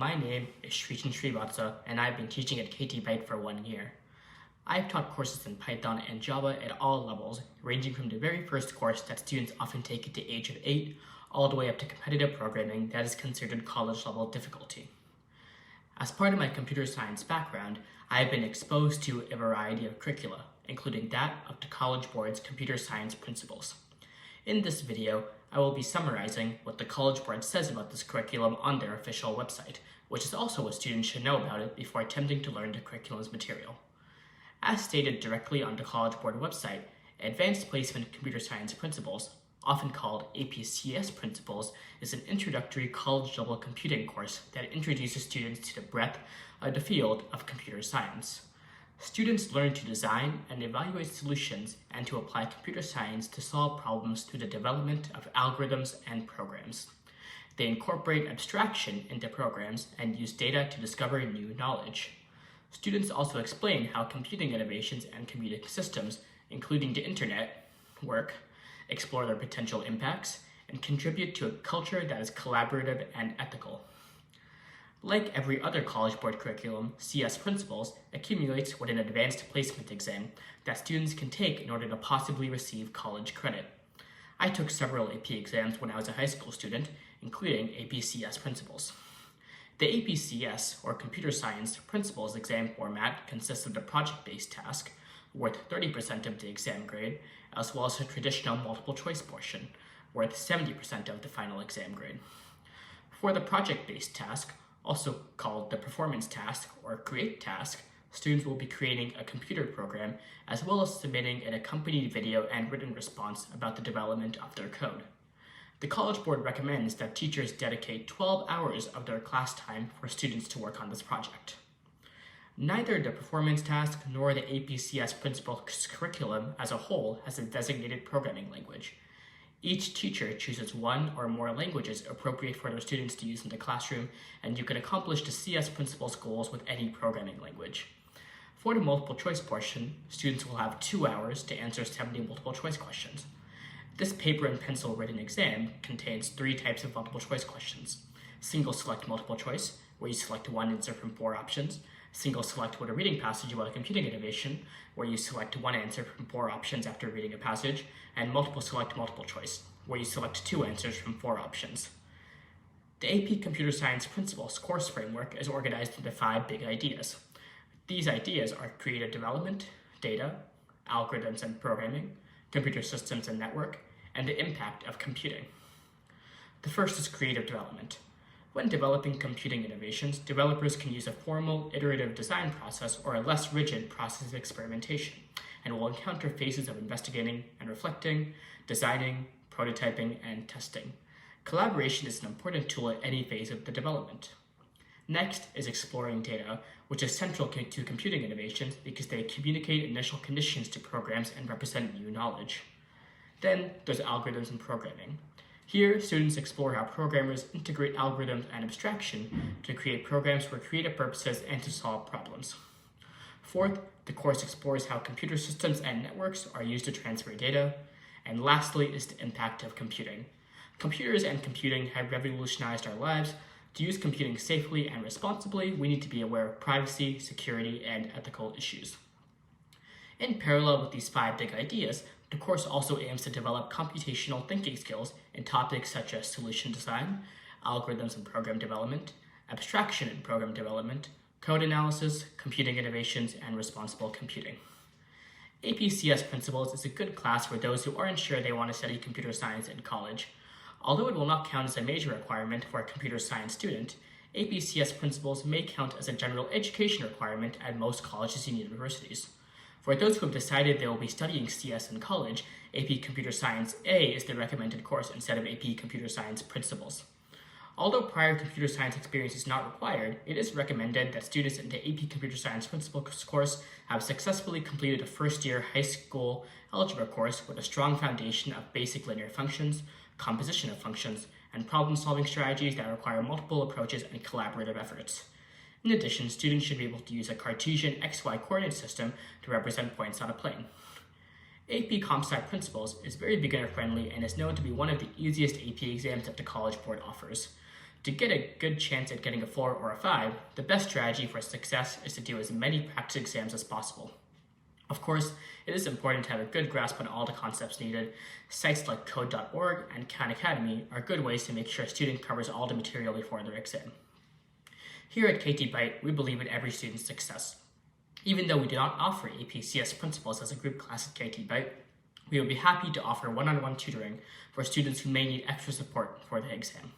My name is Shrichan Srivatsa, and I've been teaching at KT Byte for 1 year. I've taught courses in Python and Java at all levels, ranging from the very first course that students often take at the age of 8, all the way up to competitive programming that is considered college-level difficulty. As part of my computer science background, I have been exposed to a variety of curricula, including that of the College Board's computer science principles. In this video, I will be summarizing what the College Board says about this curriculum on their official website, which is also what students should know about it before attempting to learn the curriculum's material. As stated directly on the College Board website, Advanced Placement Computer Science Principles, often called APCS Principles, is an introductory college-level computing course that introduces students to the breadth of the field of computer science. Students learn to design and evaluate solutions and to apply computer science to solve problems through the development of algorithms and programs. They incorporate abstraction into programs and use data to discover new knowledge. Students also explain how computing innovations and computing systems, including the internet, work, explore their potential impacts, and contribute to a culture that is collaborative and ethical. Like every other College Board curriculum, CS Principles accumulates with an advanced placement exam that students can take in order to possibly receive college credit. I took several AP exams when I was a high school student, including APCS Principles. The APCS, or Computer Science Principles exam format, consists of the project-based task, worth 30% of the exam grade, as well as a traditional multiple choice portion, worth 70% of the final exam grade. For the project-based task, also called the performance task or create task, students will be creating a computer program as well as submitting an accompanied video and written response about the development of their code. The College Board recommends that teachers dedicate 12 hours of their class time for students to work on this project. Neither the performance task nor the APCS Principles curriculum as a whole has a designated programming language. Each teacher chooses one or more languages appropriate for their students to use in the classroom, and you can accomplish the CS Principles goals with any programming language. For the multiple choice portion, students will have 2 hours to answer 70 multiple choice questions. This paper and pencil written exam contains 3 types of multiple choice questions: single select multiple choice, where you select one answer from 4 options; single select with a reading passage about a computing innovation, where you select one answer from 4 options after reading a passage; and multiple select multiple choice, where you select 2 answers from 4 options. The AP Computer Science Principles course framework is organized into 5 big ideas. These ideas are creative development, data, algorithms and programming, computer systems and network, and the impact of computing. The first is creative development. When developing computing innovations, developers can use a formal, iterative design process or a less rigid process of experimentation, and will encounter phases of investigating and reflecting, designing, prototyping, and testing. Collaboration is an important tool at any phase of the development. Next is exploring data, which is central to computing innovations because they communicate initial conditions to programs and represent new knowledge. Then there's algorithms and programming. Here, students explore how programmers integrate algorithms and abstraction to create programs for creative purposes and to solve problems. Fourth, the course explores how computer systems and networks are used to transfer data. And lastly is the impact of computing. Computers and computing have revolutionized our lives. To use computing safely and responsibly, we need to be aware of privacy, security, and ethical issues. In parallel with these 5 big ideas, the course also aims to develop computational thinking skills in topics such as solution design, algorithms and program development, abstraction and program development, code analysis, computing innovations, and responsible computing. APCS Principles is a good class for those who aren't sure they want to study computer science in college. Although it will not count as a major requirement for a computer science student, APCS Principles may count as a general education requirement at most colleges and universities. For those who have decided they will be studying CS in college, AP Computer Science A is the recommended course instead of AP Computer Science Principles. Although prior computer science experience is not required, it is recommended that students in the AP Computer Science Principles course have successfully completed a first-year high school algebra course with a strong foundation of basic linear functions, composition of functions, and problem-solving strategies that require multiple approaches and collaborative efforts. In addition, students should be able to use a Cartesian XY coordinate system to represent points on a plane. AP Comp Sci Principles is very beginner-friendly and is known to be one of the easiest AP exams that the College Board offers. To get a good chance at getting a 4 or a 5, the best strategy for success is to do as many practice exams as possible. Of course, it is important to have a good grasp on all the concepts needed. Sites like code.org and Khan Academy are good ways to make sure a student covers all the material before their exam. Here at KT Byte, we believe in every student's success. Even though we do not offer APCS principles as a group class at KT Byte, we would be happy to offer one-on-one tutoring for students who may need extra support for the exam.